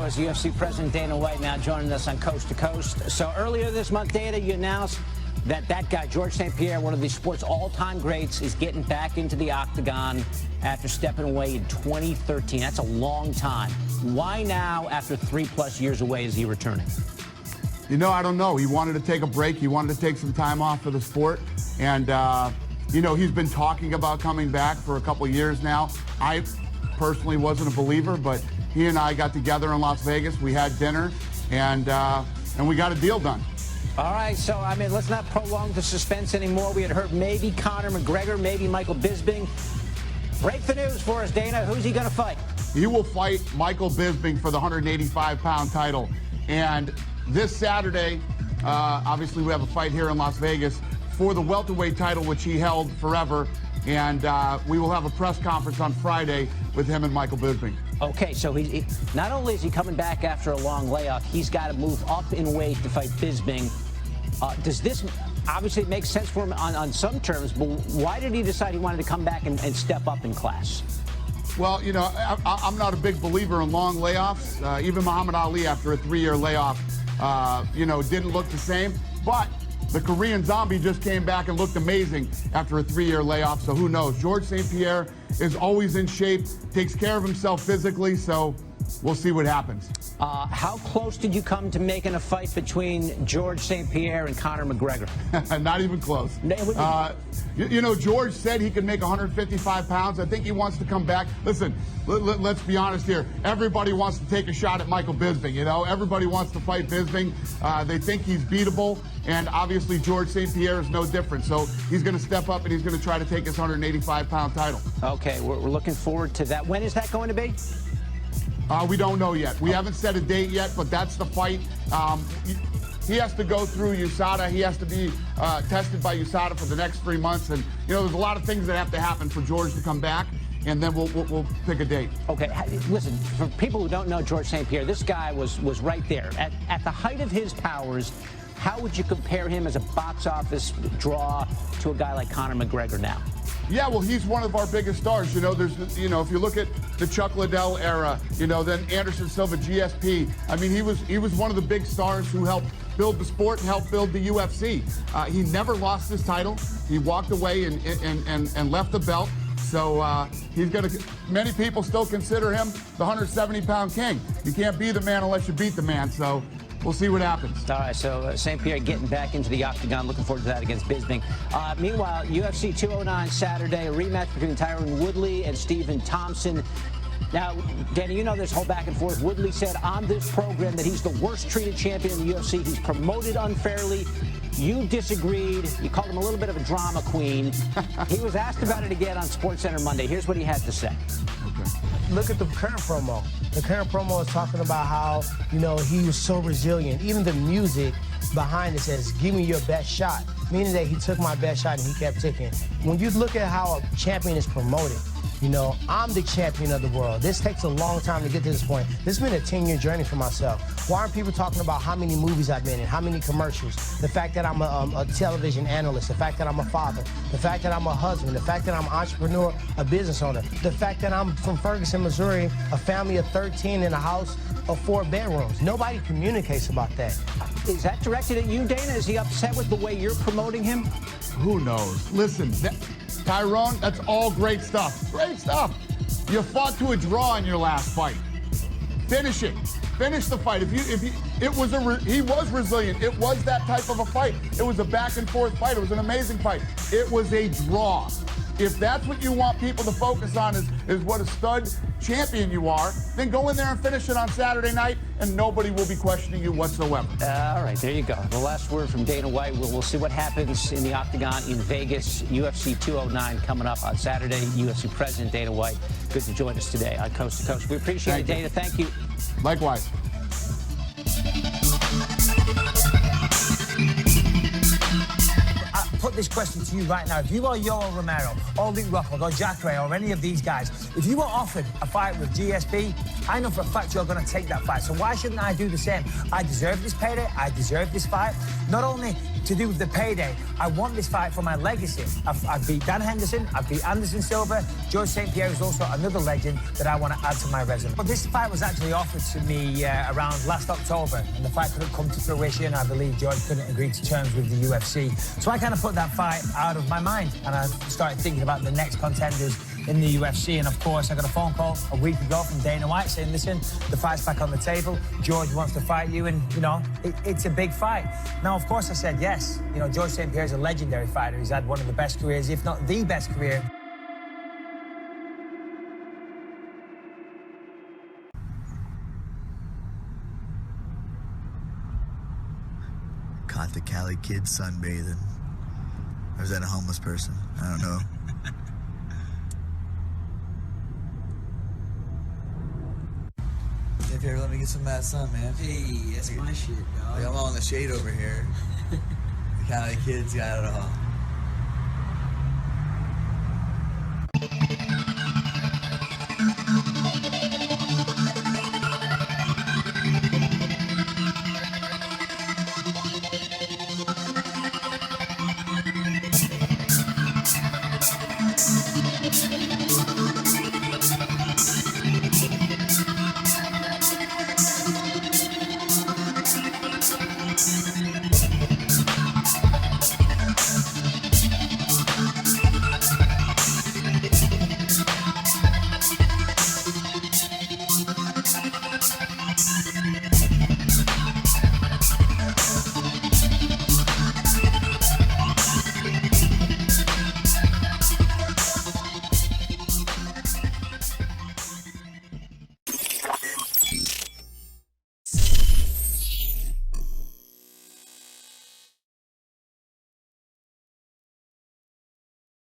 as UFC President Dana White now joining us on Coast to Coast. So earlier this month, Dana, you announced that guy, George St. Pierre, one of the sport's all-time greats, is getting back into the octagon after stepping away in 2013. That's a long time. Why now, after 3+ years away, is he returning? You know, I don't know. He wanted to take a break. He wanted to take some time off for the sport. And, you know, he's been talking about coming back for a couple years now. I personally wasn't a believer, but he and I got together in Las Vegas. We had dinner, and we got a deal done. All right, so, I mean, let's not prolong the suspense anymore. We had heard maybe Conor McGregor, maybe Michael Bisping. Break the news for us, Dana. Who's he going to fight? He will fight Michael Bisping for the 185-pound title. And this Saturday, obviously, we have a fight here in Las Vegas for the welterweight title, which he held forever. And we will have a press conference on Friday with him and Michael Bisping. Okay, so he not only is he coming back after a long layoff, he's got to move up in weight to fight Bisping. Does this obviously make sense for him on some terms, but why did he decide he wanted to come back and step up in class? Well, you know, I'm not a big believer in long layoffs. Even Muhammad Ali, after a 3-year layoff, you know, didn't look the same. But the Korean Zombie just came back and looked amazing after a 3-year layoff, so who knows? George St. Pierre is always in shape, takes care of himself physically, so we'll see what happens. How close did you come to making a fight between George St. Pierre and Conor McGregor? Not even close. You know, George said he could make 155 pounds. I think he wants to come back. Listen, let's be honest here. Everybody wants to take a shot at Michael Bisping, you know? Everybody wants to fight Bisping. They think he's beatable, and obviously George St. Pierre is no different. So he's going to step up, and he's going to try to take his 185-pound title. Okay, we're looking forward to that. When is that going to be? We don't know yet. We haven't set a date yet, but that's the fight. He has to go through USADA. He has to be tested by USADA for the next 3 months. And, you know, there's a lot of things that have to happen for George to come back, and then we'll pick a date. Okay, listen, for people who don't know George St. Pierre, this guy was right there. At the height of his powers, how would you compare him as a box office draw to a guy like Conor McGregor now? Yeah, well, he's one of our biggest stars. You know, there's, you know, if you look at the Chuck Liddell era, you know, then Anderson Silva, GSP. I mean, he was one of the big stars who helped build the sport and helped build the UFC. He never lost his title. He walked away and left the belt. So he's going to. Many people still consider him the 170-pound king. You can't be the man unless you beat the man. So we'll see what happens. All right, so St. Pierre getting back into the octagon. Looking forward to that against Bisping. Meanwhile, UFC 209 Saturday, a rematch between Tyron Woodley and Stephen Thompson. Now, Danny, you know this whole back and forth. Woodley said on this program that he's the worst treated champion in the UFC. He's promoted unfairly. You disagreed. You called him a little bit of a drama queen. He was asked about it again on SportsCenter Monday. Here's what he had to say. Okay. Look at the current promo. The current promo is talking about how, you know, he was so resilient. Even the music behind it says, give me your best shot, meaning that he took my best shot and he kept ticking. When you look at how a champion is promoted, you know, I'm the champion of the world. This takes a long time to get to this point. This has been a 10-year journey for myself. Why aren't people talking about how many movies I've been in, how many commercials, the fact that I'm a television analyst, the fact that I'm a father, the fact that I'm a husband, the fact that I'm an entrepreneur, a business owner, the fact that I'm from Ferguson, Missouri, a family of 13 in a house of 4 bedrooms. Nobody communicates about that. Is that directed at you, Dana? Is he upset with the way you're promoting him? Who knows? Listen, Tyron, that's all great stuff. Great stuff. You fought to a draw in your last fight. Finish it. Finish the fight. He was resilient. It was that type of a fight. It was a back and forth fight. It was an amazing fight. It was a draw. If that's what you want people to focus on is what a stud champion you are, then go in there and finish it on Saturday night, and nobody will be questioning you whatsoever. All right, there you go. The last word from Dana White. We'll see what happens in the octagon in Vegas. UFC 209 coming up on Saturday. UFC President Dana White, good to join us today on Coast to Coast. We appreciate it, Dana. Thank you. Likewise. Put this question to you right now. If you are Yoel Romero, or Luke Rockhold, or Jacare, or any of these guys, if you were offered a fight with GSP, I know for a fact you're going to take that fight. So why shouldn't I do the same? I deserve this payday. I deserve this fight. Not only to do with the payday, I want this fight for my legacy. I've beat Dan Henderson. I've beat Anderson Silva. George St. Pierre is also another legend that I want to add to my resume. But this fight was actually offered to me around last October, and the fight couldn't come to fruition. I believe George couldn't agree to terms with the UFC. So I kind of put that fight out of my mind, and I started thinking about the next contenders in the UFC. And of course, I got a phone call a week ago from Dana White saying, listen, the fight's back on the table. George wants to fight you, and, you know, it's a big fight. Now, of course, I said yes. You know, George St. Pierre is a legendary fighter. He's had one of the best careers, if not the best career. Caught the Cali kids sunbathing. Or was that a homeless person? I don't know. Hey, Pierre, let me get some of that sun, man. Hey, that's my shit, dog. Like, I'm all in the shade over here. The Cali kids got it all.